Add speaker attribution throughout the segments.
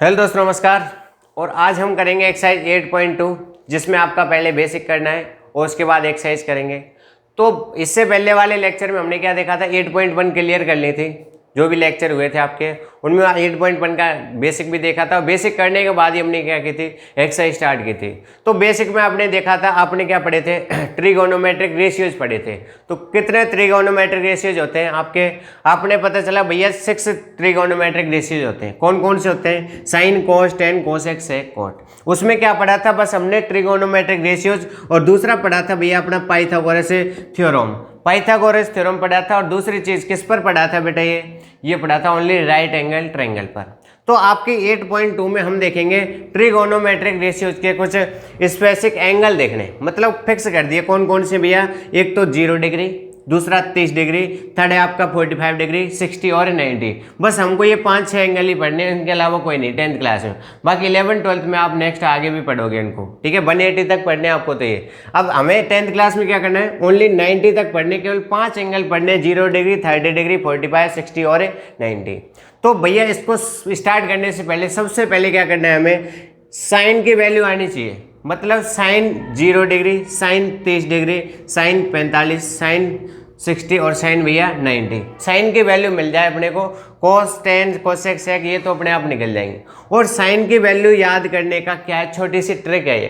Speaker 1: Hello दोस्तों, नमस्कार। और आज हम करेंगे एक्सरसाइज 8.2 जिसमें आपका पहले बेसिक करना है और उसके बाद एक्सरसाइज करेंगे। तो इससे पहले वाले लेक्चर में हमने क्या देखा था, 8.1 क्लियर कर ली थी। जो भी लेक्चर हुए थे आपके उनमें 8.1 का बेसिक भी देखा था। बेसिक करने के बाद ही हमने क्या की थी, एक्सरसाइज स्टार्ट की थी। तो बेसिक में आपने देखा था, आपने क्या पढ़े थे, ट्रिगोनोमेट्रिक रेशियोज पढ़े थे। तो कितने ट्रिगोनोमेट्रिक रेशियोज होते हैं आपके, आपने पता चला भैया 6 ट्रिगोनोमेट्रिक रेशियोज होते हैं। कौन कौन से होते हैं, साइन, कोस, टेन, कोसेक, सेक, कॉट। उसमें क्या पढ़ा था, बस हमने ट्रिगोनोमेट्रिक रेशियोज, और दूसरा पढ़ा था भैया अपना पाइथागोरस थ्योरम। पाइथागोरस थ्योरम पढ़ा था। और दूसरी चीज किस पर पढ़ा था बेटा, ये पढ़ा था ओनली राइट एंगल ट्रायंगल पर। तो आपके 8.2 में हम देखेंगे ट्रिगोनोमेट्रिक रेशियोज के कुछ स्पेसिफिक एंगल देखने, मतलब फिक्स कर दिए कौन कौन से भैया। एक तो 0 डिग्री, दूसरा 30 डिग्री, थर्ड है आपका 45 डिग्री, 60 और 90। बस हमको ये 5-6 एंगल ही पढ़ने हैं, इनके अलावा कोई नहीं 10th क्लास में। बाकी 11th-12th में आप नेक्स्ट आगे भी पढ़ोगे इनको, ठीक है। 180 तक पढ़ने आपको। तो ये अब हमें 10th क्लास में क्या करना है, ओनली 90 तक पढ़ने, केवल 5 एंगल पढ़ने, 0 डिग्री, 30 डिग्री, 45, 60 और 90। तो भैया इसको स्टार्ट करने से पहले सबसे पहले क्या करना है, हमें साइन की वैल्यू आनी चाहिए। मतलब sine 0 degree, sine 30 degree, sine 45, sine 60 और साइन भैया 90। साइन की वैल्यू मिल जाए अपने को, कोस, टेन, कोसेक, सेक ये तो अपने आप निकल जाएंगे। और साइन की वैल्यू याद करने का क्या है, छोटी सी ट्रिक है। ये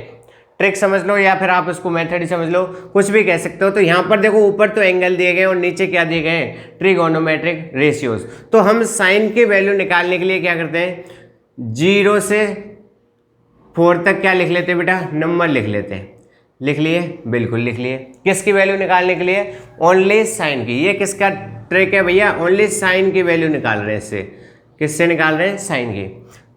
Speaker 1: ट्रिक समझ लो या फिर आप उसको मेथड ही समझ लो, कुछ भी कह सकते हो। तो यहाँ पर देखो, ऊपर तो एंगल दिए गए और नीचे क्या दिए गए हैं, ट्रिगोनोमेट्रिक रेशियोज। तो हम साइन की वैल्यू निकालने के लिए क्या करते हैं, 0 से 4 तक क्या लिख लेते हैं बेटा, नंबर लिख लेते हैं। लिख लिए, बिल्कुल लिख लिए। किसकी वैल्यू निकालने के लिए, ओनली साइन की। ये किसका ट्रिक है भैया, ओनली साइन की वैल्यू निकाल रहे हैं। इससे किससे निकाल रहे हैं, साइन की।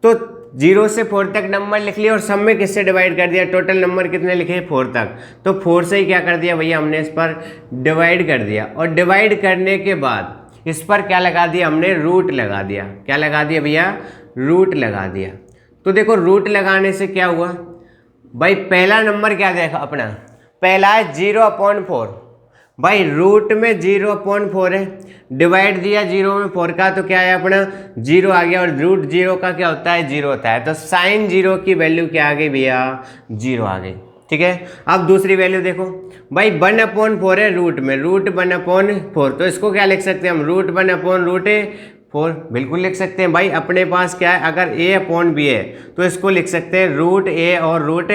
Speaker 1: तो 0 से 4 तक नंबर लिख लिया और सब में किससे डिवाइड कर दिया, टोटल नंबर कितने लिखे, 4 तक। तो 4 से ही क्या कर दिया भैया, हमने इस पर डिवाइड कर दिया। और डिवाइड करने के बाद इस पर क्या लगा दिया, हमने रूट लगा दिया। क्या लगा दिया भैया, रूट लगा दिया। तो देखो रूट लगाने से क्या हुआ भाई, पहला नंबर क्या देखा अपना, पहला है 0/4। भाई रूट में 0/4 है, डिवाइड दिया 0 में 4 का, तो क्या है अपना 0 आ गया। और रूट 0 का क्या होता है, 0 होता है। तो साइन 0 की वैल्यू क्या आ गई भैया, 0 आ गई। ठीक है। अब दूसरी वैल्यू देखो भाई, 1/4 है रूट में, रूट 1/4। तो इसको क्या लिख सकते हैं हम, रूट 1/√4 बिल्कुल लिख सकते हैं भाई। अपने पास क्या है, अगर a/b है तो इसको लिख सकते हैं रूट a और रूट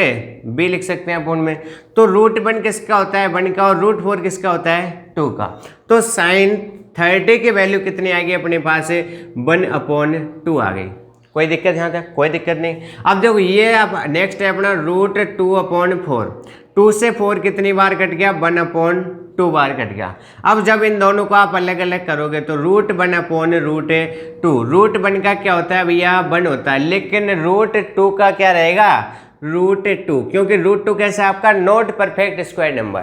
Speaker 1: b लिख सकते हैं अपॉन में। तो रूट 1 किसका होता है, 1 का, और रूट 4 किसका होता है, 2 का। तो साइन 30 की वैल्यू कितनी आ गई अपने पास है, 1/2 आ गई। कोई दिक्कत यहाँ तक, कोई दिक्कत नहीं। अब देखो ये अब नेक्स्ट है अपना रूट 2/4। 2 से 4 कितनी बार कट गया, 1/2 बार कट गया। अब जब इन दोनों को आप अलग अलग करोगे तो रूट 1/√2। रूट 1 का क्या होता है भैया, 1 होता है, लेकिन रूट 2 का क्या रहेगा, रूट 2। क्योंकि रूट 2 कैसा है आपका, नॉट परफेक्ट स्क्वायर नंबर।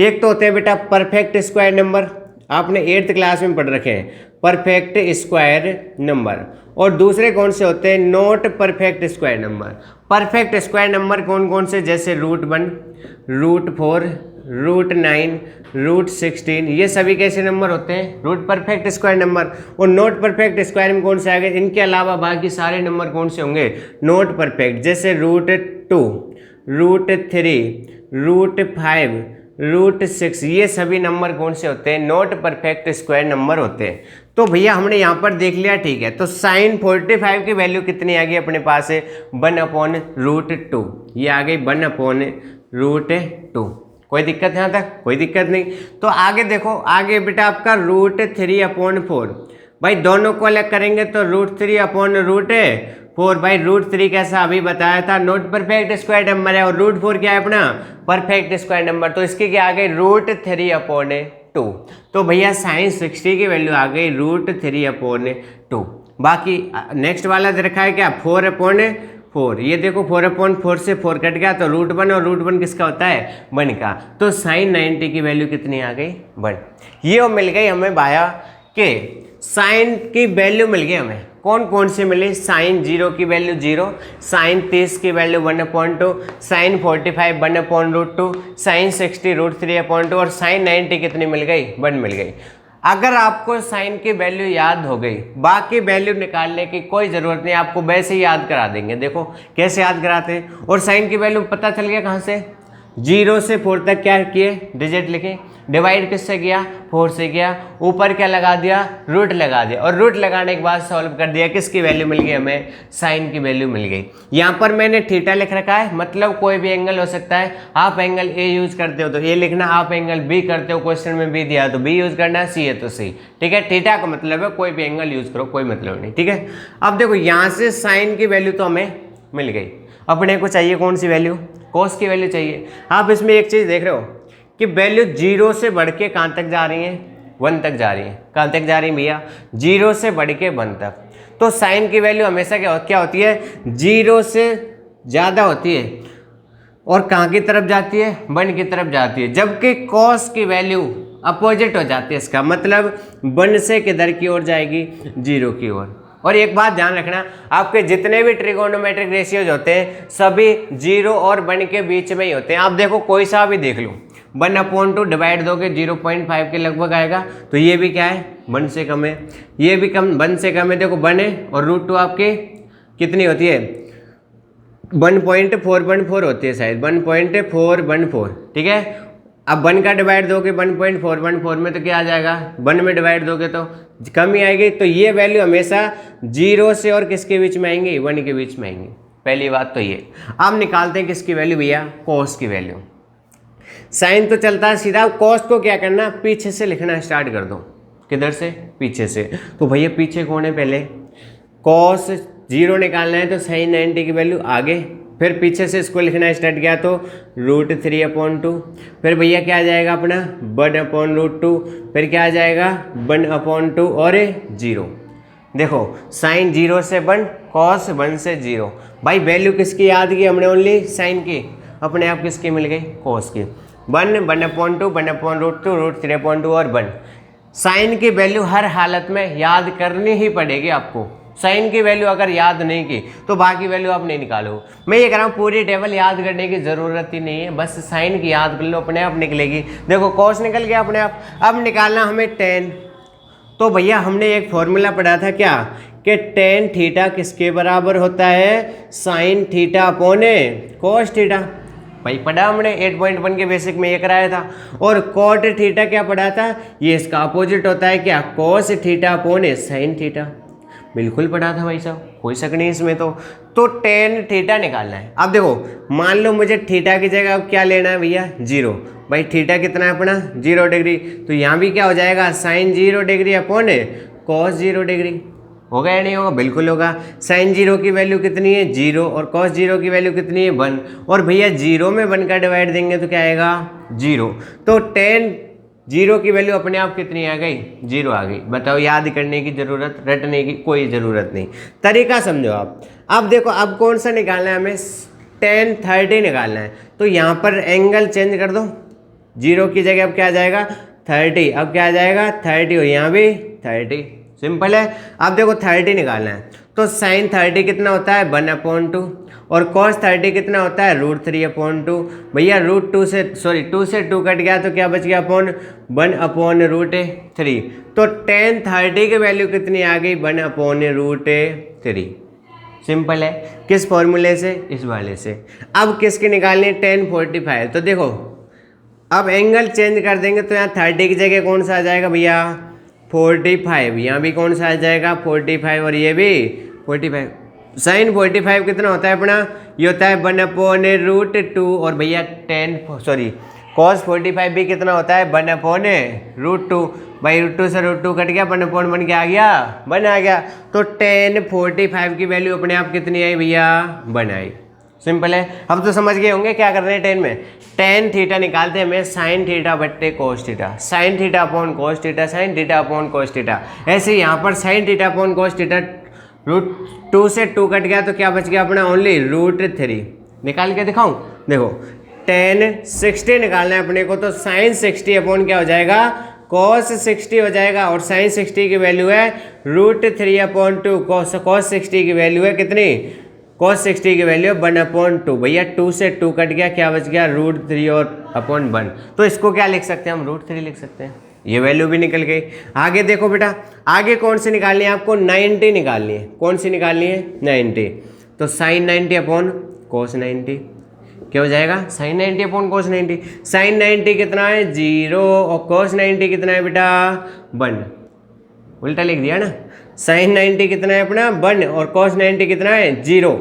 Speaker 1: एक तो होते हैं बेटा परफेक्ट स्क्वायर नंबर, आपने 8th क्लास में पढ़ रखे हैं, परफेक्ट स्क्वायर नंबर। और दूसरे कौन से होते हैं, not perfect square number. Perfect square number कौन कौन से, जैसे रूट 1, रूट 4, रूट 9, रूट 16, ये सभी कैसे नंबर होते हैं, रूट परफेक्ट स्क्वायर नंबर। और नॉट परफेक्ट स्क्वायर में कौन से आ गए, इनके अलावा बाकी सारे नंबर कौन से होंगे, नॉट परफेक्ट। जैसे रूट 2, रूट 3, रूट 5, रूट 6, ये सभी नंबर कौन से होते हैं, नॉट परफेक्ट स्क्वायर नंबर होते हैं। तो भैया हमने यहाँ पर देख लिया, ठीक है। तो साइन 45 की वैल्यू कितनी आ गई अपने पास है, 1/√2। ये आ गई 1/√2। कोई दिक्कत यहाँ तक, कोई दिक्कत नहीं। तो आगे देखो, आगे बेटा आपका रूट 3/4। भाई दोनों को अलग करेंगे तो रूट 3/√4। भाई रूट 3 कैसा अभी बताया था, नॉट परफेक्ट स्क्वायर नंबर है, और रूट 4 क्या है अपना, परफेक्ट स्क्वायर नंबर। तो इसकी क्या आ गई, रूट 3/2। तो भैया साइन 60 की वैल्यू आ गई रूट 3/2। बाकी नेक्स्ट वाला दे रखा है क्या, 4/4। ये देखो 4/4 से 4 कट गया, तो रूट 1, और रूट 1 किसका होता है, 1 का। तो साइन 90 की वैल्यू कितनी आ गई, 1। ये मिल गई हमें भाया के साइन की वैल्यू मिल गई हमें। कौन कौन से मिले, साइन 0 की वैल्यू 0, साइन 30 की वैल्यू 1/2, साइन 45 1/√2, साइन 60 √3/2, और साइन 90 कितनी मिल गई, 1 मिल गई। अगर आपको साइन की वैल्यू याद हो गई, बाकी वैल्यू निकालने की कोई ज़रूरत नहीं, आपको वैसे ही याद करा देंगे। देखो कैसे याद कराते हैं। और साइन की वैल्यू पता चल गया कहाँ से, 0 से 4 तक क्या किए, डिजिट लिखे, डिवाइड किससे किया, 4 से किया, ऊपर क्या लगा दिया, रूट लगा दिया, और रूट लगाने के बाद सॉल्व कर दिया, किसकी वैल्यू मिल गई हमें, साइन की वैल्यू मिल गई। यहाँ पर मैंने थीटा लिख रखा है, मतलब कोई भी एंगल हो सकता है। आप एंगल ए यूज करते हो तो ए लिखना, आप एंगल बी करते हो, क्वेश्चन में बी दिया तो बी यूज करना, सी है तो सी। ठीक है, थीटा का मतलब है कोई भी एंगल यूज करो, कोई मतलब नहीं। ठीक है, अब देखो यहाँ से साइन की वैल्यू तो हमें मिल गई, अपने को चाहिए कौन सी वैल्यू, कॉस की वैल्यू चाहिए। आप इसमें एक चीज़ देख रहे हो कि वैल्यू 0 से बढ़ के कहाँ तक जा रही है, 1 तक जा रही है। कहाँ तक जा रही है भैया, 0 से बढ़ के 1 तक। तो साइन की वैल्यू हमेशा क्या होती है, 0 से ज़्यादा होती है और कहाँ की तरफ जाती है, 1 की तरफ जाती है। जबकि कॉस की वैल्यू अपोजिट हो जाती है, इसका मतलब 1 से किधर की ओर जाएगी, 0 की ओर। और एक बात ध्यान रखना, आपके जितने भी ट्रिगोनोमेट्रिक रेशियोज होते हैं सभी 0 और 1 के बीच में ही होते हैं। आप देखो कोई सा भी देख लो, 1/2 डिवाइड दोगे 0.5 के लगभग आएगा, तो ये भी क्या है, 1 से कम है, ये भी 1 से कम है। देखो 1 है और √2 आपके कितनी होती है, 1.414 होती है शायद, 1.414। ठीक है, अब 1 का डिवाइड दोगे 1.414 में तो क्या आ जाएगा, 1 में डिवाइड दोगे तो कम ही आएगी। तो ये वैल्यू हमेशा 0 से और किसके बीच में आएंगी, 1 के बीच में आएंगी। पहली बात तो ये। अब निकालते हैं किसकी वैल्यू भैया, कॉस की वैल्यू। साइन तो चलता है सीधा, कॉस को क्या करना, पीछे से लिखना स्टार्ट कर दो। किधर से, पीछे से। तो भैया पीछे कौन है, पहले कॉस 0 निकालना है तो साइन 90 की वैल्यू आगे, फिर पीछे से इसको लिखना स्टार्ट किया तो √3/2। फिर भैया क्या आ जाएगा अपना 1/√2, फिर क्या आ जाएगा 1/2 और 0। देखो साइन 0 से 1, कॉस 1 से 0। भाई वैल्यू किसकी याद की हमने, ओनली साइन की, अपने आप किसकी मिल गई, कॉस की। 1, 1/2, 1/√2, √3/2 और 1। साइन की वैल्यू हर हालत में याद करनी ही पड़ेगी आपको। साइन की वैल्यू अगर याद नहीं की तो बाकी वैल्यू आप नहीं निकालो। मैं ये कह रहा हूँ पूरी टेबल याद करने की ज़रूरत ही नहीं है, बस साइन की याद कर लो, अपने आप निकलेगी। देखो कॉस निकल गया अपने आप। अब निकालना हमें tan। तो भैया हमने एक फॉर्मूला पढ़ा था क्या, कि tan थीटा किसके बराबर होता है, sine theta upon cos theta. भाई पढ़ा हमने 8.1 के बेसिक में ये कराया था। और कॉट थीटा क्या पढ़ा था, ये इसका अपोजिट होता है क्या, cos theta upon sine theta. बिल्कुल पढ़ा था भाई साहब, कोई शक नहीं इसमें। तो tan थीटा निकालना है। अब देखो मान लो मुझे थीटा की जगह अब क्या लेना है भैया, 0। भाई थीटा कितना है अपना 0 डिग्री, तो यहाँ भी क्या हो जाएगा, sine 0 degree upon cos 0 degree. होगा या नहीं होगा, बिल्कुल होगा। साइन 0 की वैल्यू कितनी है, 0, और कॉस 0 की वैल्यू कितनी है, 1। और भैया 0 में 1 का डिवाइड देंगे तो क्या आएगा, 0। तो tan 0 की वैल्यू अपने आप कितनी आ गई, 0 आ गई। बताओ, याद करने की जरूरत, रटने की कोई ज़रूरत नहीं, तरीका समझो आप। अब देखो अब कौन सा निकालना है हमें, tan 30 निकालना है। तो यहाँ पर एंगल चेंज कर दो, 0 की जगह अब क्या आ जाएगा 30, अब क्या आ जाएगा 30, और यहाँ भी 30। सिंपल है। अब देखो 30 निकालना है, तो साइन 30 कितना होता है 1/2, और कॉस 30 कितना होता है √3/2। भैया √2 से 2 से 2 कट गया तो क्या बच गया अपॉन 1/√3। तो tan 30 की वैल्यू कितनी आ गई, 1/√3। सिंपल है। किस फॉर्मूले से, इस वाले से। अब किसकी निकालनी है, tan 45। तो देखो अब एंगल चेंज कर देंगे तो यहाँ 30 की जगह कौन सा आ जाएगा भैया 45, यहाँ भी कौन सा आ जाएगा 45, और ये भी 45। साइन 45 कितना होता है अपना, ये होता है 1/√2, और भैया कॉस 45 भी कितना होता है 1/√2। भाई √2 से √2 कट गया, 1/1 क्या आ गया, 1 आ गया। तो tan 45 की वैल्यू अपने आप कितनी आई भैया, 1 आई। सिंपल है। अब तो समझ गए होंगे क्या कर रहे हैं tan में। tan थीटा निकालते हैं हमें साइन थीटा बट्टे cos theta, sine theta upon cos theta, sine theta upon cos theta. ऐसे यहाँ पर sine theta upon cos theta, √2 से 2 कट गया तो क्या बच गया अपना ओनली √3। निकाल के दिखाऊं, देखो tan 60 निकालना है अपने को, तो साइन 60 अपॉन क्या हो जाएगा cos 60 हो जाएगा, और साइन 60 की वैल्यू है √3/2। cos 60 की वैल्यू है कितनी, cos 60 की वैल्यू 1/2। भैया 2 से 2 कट गया, क्या बच गया √3 और अपॉन 1। तो इसको क्या लिख सकते हैं हम, √3 लिख सकते हैं। ये वैल्यू भी निकल गई। आगे देखो बेटा, आगे कौन सी निकालनी है आपको, 90 निकालनी है। कौन सी निकालनी है, 90। तो साइन 90 अपॉन कोस 90 क्या हो जाएगा, साइन 90 अपॉन कोस 90। साइन 90 कितना है, 0, और कोस 90 कितना है बेटा, 1। उल्टा लिख दिया ना, साइन 90 कितना है अपना 1 और कोस 90 कितना है 0।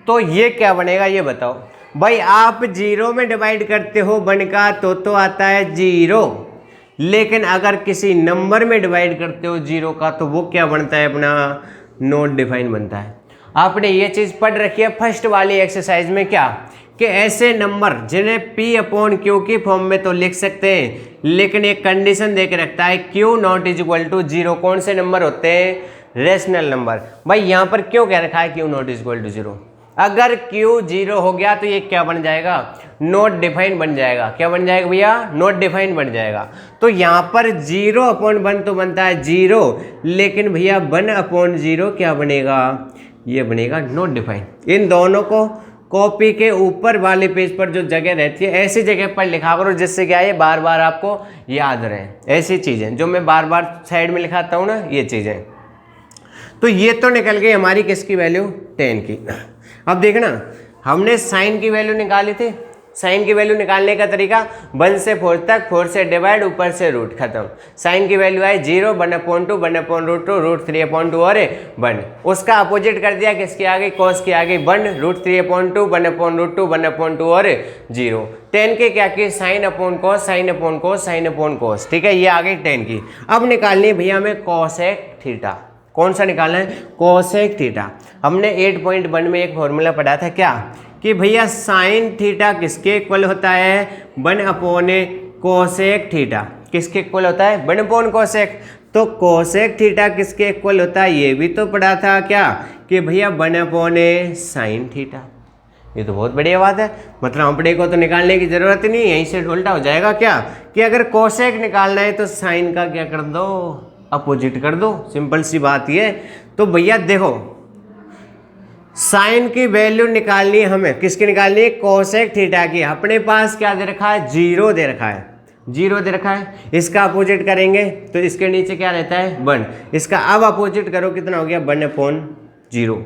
Speaker 1: तो ये क्या बनेगा ये बताओ भाई। आप 0 में डिवाइड करते हो 1 का तो आता है 0, लेकिन अगर किसी नंबर में डिवाइड करते हो 0 का तो वो क्या बनता है अपना, नॉट डिफाइन बनता है। आपने ये चीज़ पढ़ रखी है फर्स्ट वाली एक्सरसाइज में, क्या कि ऐसे नंबर जिन्हें P अपॉन Q की फॉर्म में तो लिख सकते हैं, लेकिन एक कंडीशन दे के रखता है Q naught is equal to 0। कौन से नंबर होते हैं, रेशनल नंबर। भाई यहाँ पर क्यों कह रखा है Q naught is equal to 0, अगर Q 0 हो गया तो ये क्या बन जाएगा, नॉट डिफाइन बन जाएगा। क्या बन जाएगा भैया, नॉट डिफाइन बन जाएगा। तो यहाँ पर 0 अपॉन 1 तो बनता है 0, लेकिन भैया 1 अपॉन 0 क्या बनेगा, ये बनेगा नॉट डिफाइन। इन दोनों को कॉपी के ऊपर वाले पेज पर जो जगह रहती है ऐसी जगह पर लिखा करो, जिससे क्या है बार बार आपको याद रहे। ऐसी चीज़ें जो मैं बार बार साइड में लिखाता हूँ ना, ये चीज़ें। तो ये तो निकल गई हमारी किसकी वैल्यू, 10 की। अब देखना, हमने साइन की वैल्यू निकाली थी। साइन की वैल्यू निकालने का तरीका 1 से 4 तक, 4 से डिवाइड, ऊपर से रूट, खत्म। साइन की वैल्यू है 0, 1/2, 1/√2, √3/2 और 1। उसका अपोजिट कर दिया किसके आगे, कॉस के आगे 1, √3/2, 1/√2, 1/2 और 0। 10 के क्या किए, sine upon cos, sine upon cos, sine upon cos. ठीक है, ये आ गई 10 की। अब निकालनी है भैया हमें कॉसेक थीटा। कौन सा निकालना है, कॉसेक थीटा। हमने 8.1 में एक फॉर्मूला पढ़ा था, क्या कि भैया साइन थीटा किसके इक्वल होता है, 1 अपॉन कोसेक थीटा। किसके इक्वल होता है, 1 अपॉन कोसेक। तो कोसेक थीटा किसके इक्वल होता है, ये भी तो पढ़ा था क्या कि भैया 1 अपॉन साइन थीटा। ये तो बहुत बढ़िया बात है, मतलब अपने को तो निकालने की जरूरत ही नहीं, यहीं से उल्टा हो जाएगा क्या कि अगर कोसेक निकालना है तो साइन का क्या कर दो, अपोजिट कर दो। सिंपल सी बात ये। तो भैया देखो, साइन की वैल्यू निकालनी है हमें, किसकी निकालनी है, कोसेक थीटा की। अपने पास क्या दे रखा है, 0 दे रखा है, 0 दे रखा है। इसका अपोजिट करेंगे तो इसके नीचे क्या रहता है, 1। इसका अब अपोजिट करो, कितना हो गया, 1/0।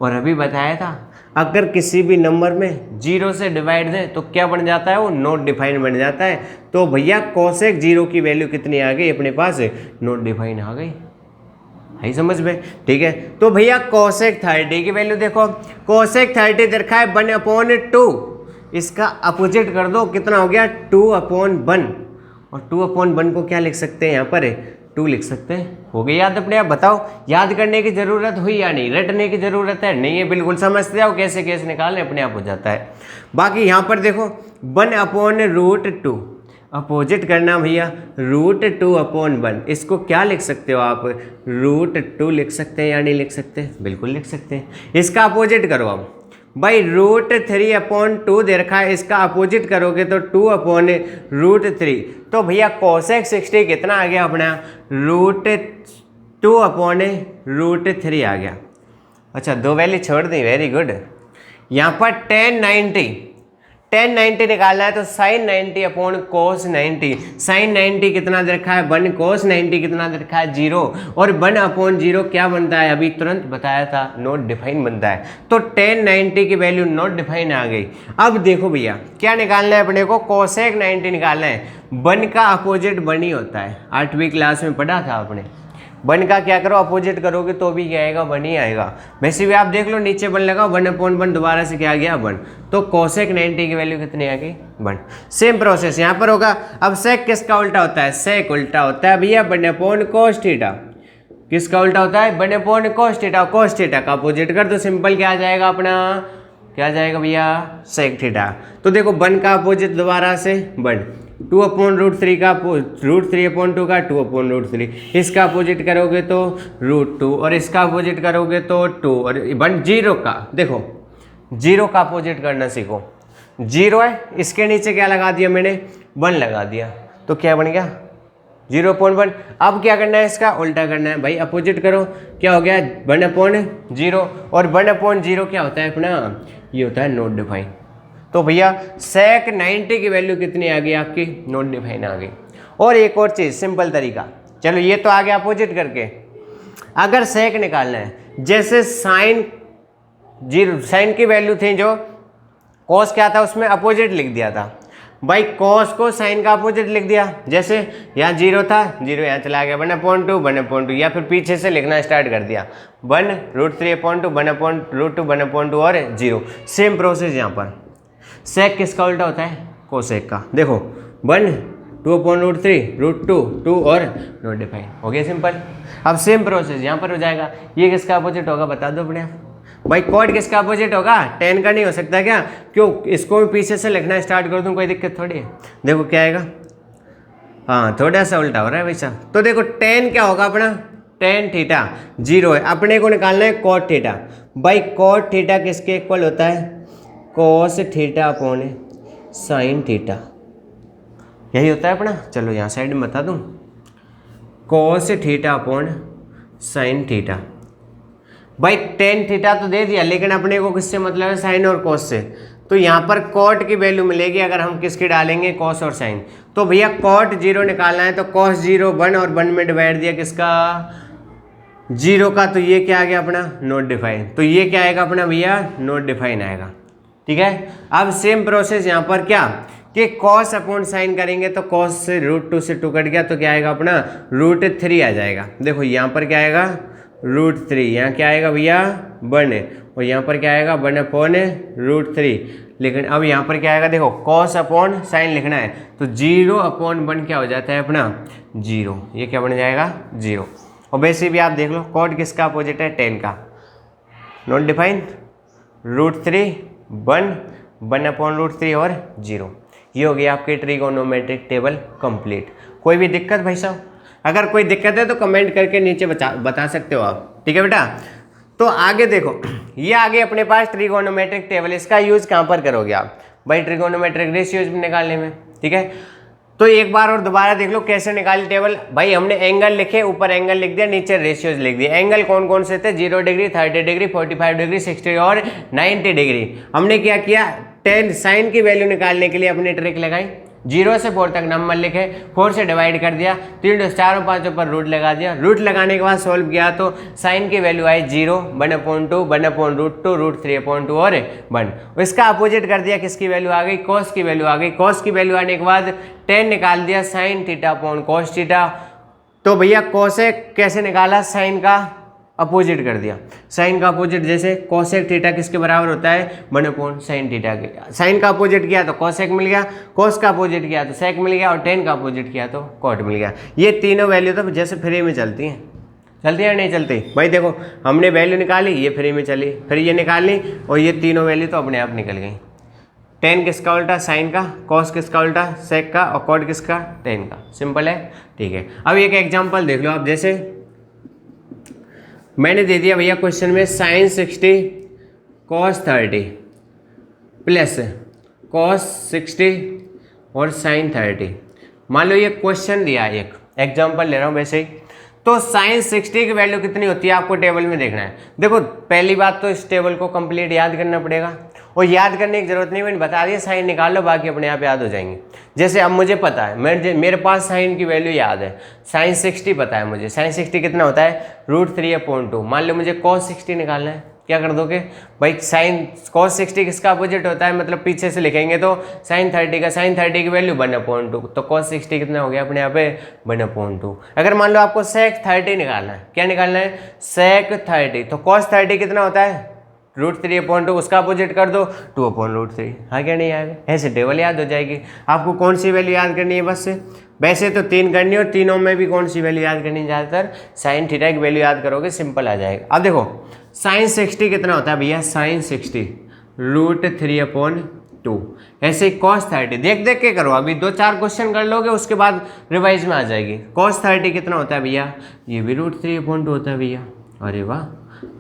Speaker 1: और अभी बताया था अगर किसी भी नंबर में 0 से डिवाइड दें तो क्या बन जाता है, वो नॉट डिफाइन बन जाता है। तो भैया कोसेक 0 की वैल्यू कितनी आ गई अपने पास, नॉट डिफाइन आ गई। है समझ में, ठीक है। तो भैया कोसेक 30 की वैल्यू देखो, कोसेक 30 दे रखा है 1/2। इसका अपोजिट कर दो, कितना हो गया, 2/1। और 2/1 को क्या लिख सकते हैं, यहाँ पर 2 लिख सकते हैं। हो गई याद अपने आप, बताओ याद करने की जरूरत हुई या नहीं, रटने की जरूरत है, नहीं है, बिल्कुल समझते जाओ कैसे कैसे निकालने, अपने आप हो जाता है। बाकी यहाँ पर देखो 1/√2 अपोजिट करना भैया, √2/1। इसको क्या लिख सकते हो आप, √2 लिख सकते हैं या नहीं लिख सकते, बिल्कुल लिख सकते हैं। इसका अपोजिट करो अब भाई, √3/2 दे रखा है, इसका अपोजिट करोगे तो 2/√3। तो भैया कोसेक 60 कितना आ गया अपना, √2/√3 आ गया। अच्छा, 2 वैल्यू छोड़ दी, वेरी गुड। यहाँ पर 1090 निकालना है तो साइन 90 अपॉन कोस 90। साइन 90 कितना दे रखा है, 1, कोस 90 कितना दे रखा है, 0। और 1/0 क्या बनता है, अभी तुरंत बताया था, नॉट डिफाइन बनता है। तो 1090 की वैल्यू नॉट डिफाइन आ गई। अब देखो भैया क्या निकालना है अपने को, कोसेक 90 निकालना है। 1 का अपोजिट 1 ही होता है, 8वीं क्लास में पढ़ा था आपने। 1 का क्या करो, अपोजिट करोगे तो भी क्या आएगा, 1 ही आएगा। वैसे भी आप देख लो नीचे 1 लगा, 1/1 दोबारा से क्या आ गया, 1। तो कोसेक 90 की वैल्यू कितनी आ गई, 1। सेम प्रोसेस यहाँ पर होगा। अब सेक किसका उल्टा होता है, सेक उल्टा होता है भैया 1/cos थीटा। किसका उल्टा होता है, 1/cos थीटा। cos थीटा का अपोजिट कर दो, सिंपल क्या आ जाएगा अपना, क्या आ जाएगा भैया, सेक थीटा। तो देखो 1 का अपोजिट दोबारा से 1, 2/√3 का √3/2 का 2/√3। इसका अपोजिट करोगे तो √2 और इसका अपोजिट करोगे तो 2। और 0 का देखो, 0 का अपोजिट करना सीखो। 0 है, इसके नीचे क्या लगा दिया मैंने, 1 लगा दिया, तो क्या बन गया 0/1। अब क्या करना है, इसका उल्टा करना है भाई, अपोजिट करो, क्या हो गया 1/0। और 1/0 क्या होता है अपना, ये होता है नॉट डिफाइन। तो भैया सेक 90 की वैल्यू कितनी आ गई आपकी, नॉट डिफाइन आ गई। और एक और चीज़, सिंपल तरीका, चलो ये तो आ गया अपोजिट करके। अगर सेक निकालना है, जैसे साइन की वैल्यू थी जो कॉस क्या था उसमें अपोजिट लिख दिया था भाई, कॉस को साइन का अपोजिट लिख दिया। जैसे यहाँ 0 था, 0 यहाँ चला गया 1/2 1/2, या फिर पीछे से लिखना स्टार्ट कर दिया 1√3/2 1/√2 1/2 और 0। सेम प्रोसेस यहाँ पर। सेक किसका उल्टा होता है? कोसेक का। देखो 1 2/√3 √2 2 और नॉट डिफाइन, हो गया सिंपल। अब सेम प्रोसेस यहाँ पर हो जाएगा। ये किसका अपोजिट होगा बता दो अपने आप भाई। कॉट किसका अपोजिट होगा? tan का नहीं हो सकता क्या? क्यों? इसको भी पीछे से लिखना स्टार्ट कर दूं, कोई दिक्कत थोड़ी है। देखो क्या आएगा, हाँ थोड़ा सा उल्टा हो रहा है वैसा। तो देखो tan क्या होगा अपना? tan थीटा 0 है, अपने को निकालना है cot थीटा। भाई cot थीटा किसके इक्वल होता है? cos theta upon sin theta, यही होता है अपना। चलो यहाँ साइड में बता दूँ, cos theta upon sin theta. भाई tan थीटा तो दे दिया, लेकिन अपने को किससे मतलब है? साइन और कॉस से। तो यहाँ पर कॉट की वैल्यू मिलेगी अगर हम किसकी डालेंगे? कॉस और साइन। तो भैया कॉट 0 निकालना है, तो कॉस 0 1 और 1 में डिवाइड दिया किसका? 0 का। तो ये क्या आ गया अपना? Not define. तो ये क्या आएगा अपना भैया? नॉट डिफाइन आएगा। ठीक है। अब सेम प्रोसेस यहाँ पर क्या कि कॉस अपॉन साइन करेंगे, तो कॉस से √2 से 2 कट गया, तो क्या आएगा अपना? √3 आ जाएगा। देखो यहाँ पर क्या आएगा? √3, यहाँ क्या आएगा भैया? 1 है, और यहाँ पर क्या आएगा? 1/√3। लेकिन अब यहाँ पर क्या आएगा? देखो कॉस अपॉन साइन लिखना है, तो 0/1 क्या हो जाता है अपना? 0। ये क्या बन जाएगा? 0। और वैसे भी आप देख लो, कॉट किसका अपोजिट है? tan का। नॉट डिफाइन, √3 1 1/√3 और 0। ये हो गया आपकी ट्रिगोनोमेट्रिक टेबल कंप्लीट। कोई भी दिक्कत भाई साहब? अगर कोई दिक्कत है तो कमेंट करके नीचे बता सकते हो आप। ठीक है बेटा। तो आगे देखो, ये आगे अपने पास ट्रिगोनोमेट्रिक टेबल, इसका यूज कहाँ पर करोगे आप? भाई ट्रिगोनोमेट्रिक रेशियोज निकालने में। ठीक है। तो एक बार और दोबारा देख लो कैसे निकाली टेबल। भाई हमने एंगल लिखे, ऊपर एंगल लिख दिया, नीचे रेशियोज लिख दिया। एंगल कौन कौन से थे? 0 डिग्री, 30 डिग्री, 45 डिग्री, 60 और 90 डिग्री। हमने क्या किया? tan साइन की वैल्यू निकालने के लिए अपनी ट्रिक लगाई। 0 से 4 तक नंबर लिखे, 4 से डिवाइड कर दिया, 3 4 और 5 पर रूट लगा दिया। रूट लगाने के बाद सॉल्व किया तो साइन की वैल्यू आई 0 1/2 1/√2 √3/2 और 1। इसका अपोजिट कर दिया, किसकी वैल्यू आ गई? कॉस की वैल्यू आ गई। कॉस की वैल्यू आने के बाद tan निकाल दिया, sine theta upon cos theta. तो भैया कोसेक कैसे निकाला? साइन का अपोजिट कर दिया। साइन का अपोजिट जैसे कोसेक थीटा किसके बराबर होता है? 1/sin थीटा के। साइन का अपोजिट किया तो कोसेक मिल गया, कोस का अपोजिट किया तो सेक मिल गया, और tan का अपोजिट किया तो कॉट मिल गया। ये तीनों वैल्यू तो जैसे फ्री में चलती हैं। चलती है नहीं चलती? भाई देखो हमने वैल्यू निकाली, ये फ्री में चली, फिर ये निकाली, और ये तीनों वैल्यू तो अपने आप निकल गई। tan किसका उल्टा? साइन का। कॉस किसका उल्टा? सेक का। और कॉट किसका? tan का। सिंपल है। ठीक है। अब एक एग्जाम्पल देख लो आप। जैसे मैंने दे दिया भैया क्वेश्चन में sin 60 cos 30 प्लस cos 60 और sin 30। मान लो ये क्वेश्चन दिया है, एक एग्जांपल ले रहा हूँ वैसे ही। तो sin 60 की वैल्यू कितनी होती है आपको टेबल में देखना है। देखो पहली बात तो इस टेबल को कंप्लीट याद करना पड़ेगा, और याद करने की जरूरत नहीं, मैंने बता दिया साइन निकाल लो, बाकी अपने आप याद हो जाएंगे। जैसे अब मुझे पता है, मेरे पास साइन की वैल्यू याद है, sin 60 पता है मुझे। sin 60 कितना होता है? √3/2। मान लो मुझे cos 60 निकालना है, क्या कर दोगे भाई? साइन cos 60 किसका अपोजिट होता है? मतलब पीछे से लिखेंगे तो sin 30 का। sin 30 की वैल्यू 1/2, तो cos 60 कितना हो गया अपने यहाँ पे? 1/2। अगर मान लो आपको sec 30 निकालना है, क्या निकालना है? sec 30। तो cos 30 कितना होता है? √3/2, उसका अपोजिट कर दो 2/√3। हाँ क्या नहीं आएगा? ऐसे टेबल याद हो जाएगी। आपको कौन सी वैल्यू याद करनी है बस से? वैसे तो 3 करनी है, और तीनों में भी कौन सी वैल्यू याद करनी है? ज़्यादातर साइन थीटा की वैल्यू याद करोगे, सिंपल आ जाएगा। अब देखो sin 60 कितना होता है भैया? sin 60 √3/2। ऐसे cos 30 देख देख के करो, अभी 2-4 क्वेश्चन कर लोगे, उसके बाद रिवाइज में आ जाएगी। cos 30 कितना होता है भैया? ये भी √3/2 होता है भैया। अरे वाह।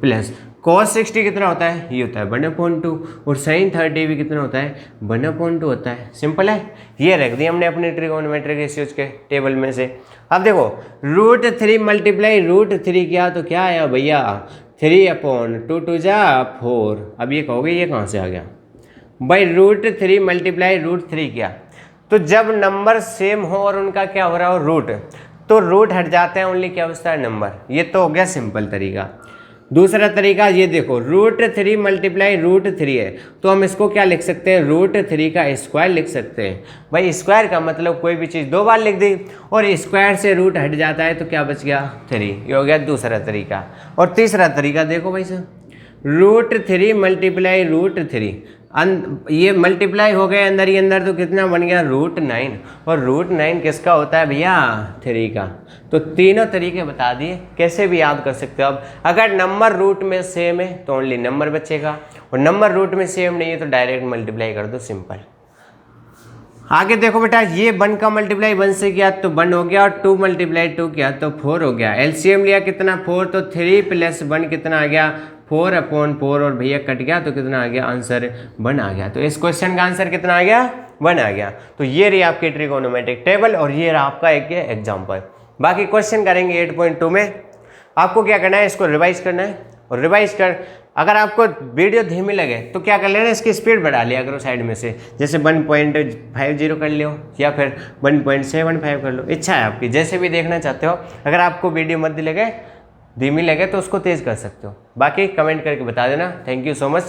Speaker 1: प्लस cos 60 कितना होता है? ये होता है 1/2, और sin 30 भी कितना होता है? 1/2 होता है। सिंपल है। ये रख दी हमने अपने ट्रिगोनोमेट्रिक रेशियोज के टेबल में से। अब देखो √3 मल्टीप्लाई √3 किया तो क्या आया भैया? 3/2 2 जा 4। अब ये कहोगे ये कहाँ से आ गया भाई? √3 मल्टीप्लाई √3 किया तो जब नंबर सेम हो और उनका क्या हो रहा हो रूट, तो रूट हट जाते हैं, ओनली क्या बचता है नंबर। ये तो हो गया सिंपल तरीका। दूसरा तरीका ये देखो, √3 मल्टीप्लाई √3 है, तो हम इसको क्या लिख सकते हैं, √3 का स्क्वायर लिख सकते हैं। भाई स्क्वायर का मतलब कोई भी चीज़ 2 बार लिख दी, और स्क्वायर से रूट हट जाता है तो क्या बच गया 3। ये हो गया दूसरा तरीका। और तीसरा तरीका देखो भाई साहब, √3 मल्टीप्लाई √3, ये मल्टीप्लाई हो गए अंदर ही अंदर, तो कितना बन गया √9, और √9 किसका होता है भैया 3 का। तो तीनों तरीके बता दिए, कैसे भी याद कर सकते हो। अब अगर नंबर रूट में सेम है तो ओनली नंबर बचेगा, और नंबर रूट में सेम नहीं है तो डायरेक्ट मल्टीप्लाई कर दो, सिंपल। आगे देखो बेटा, ये 1 का मल्टीप्लाई 1 से किया तो 1 हो गया, और 2 मल्टीप्लाई 2 किया तो 4 हो गया। एलसीएम लिया कितना 4, तो 3 + 1 कितना आ गया 4/4, और भैया कट गया तो कितना आ गया आंसर 1 आ गया। तो इस क्वेश्चन का आंसर कितना आ गया 1 आ गया। तो ये रही आपकी ट्रिगोनोमेट्रिक टेबल, और ये रहा आपका एक एग्जाम्पल। बाकी क्वेश्चन करेंगे 8.2 में। आपको क्या करना है, इसको रिवाइज करना है, और रिवाइज कर अगर आपको वीडियो धीमी लगे तो क्या कर लेना, इसकी स्पीड बढ़ा लिया करो साइड में से, जैसे 1.50 कर लो या फिर 1.75 कर लो, इच्छा है आपकी, जैसे भी देखना चाहते हो। अगर आपको वीडियो मध्य लगे, धीमी लगे तो उसको तेज़ कर सकते हो। बाकी कमेंट करके बता देना। Thank you so much.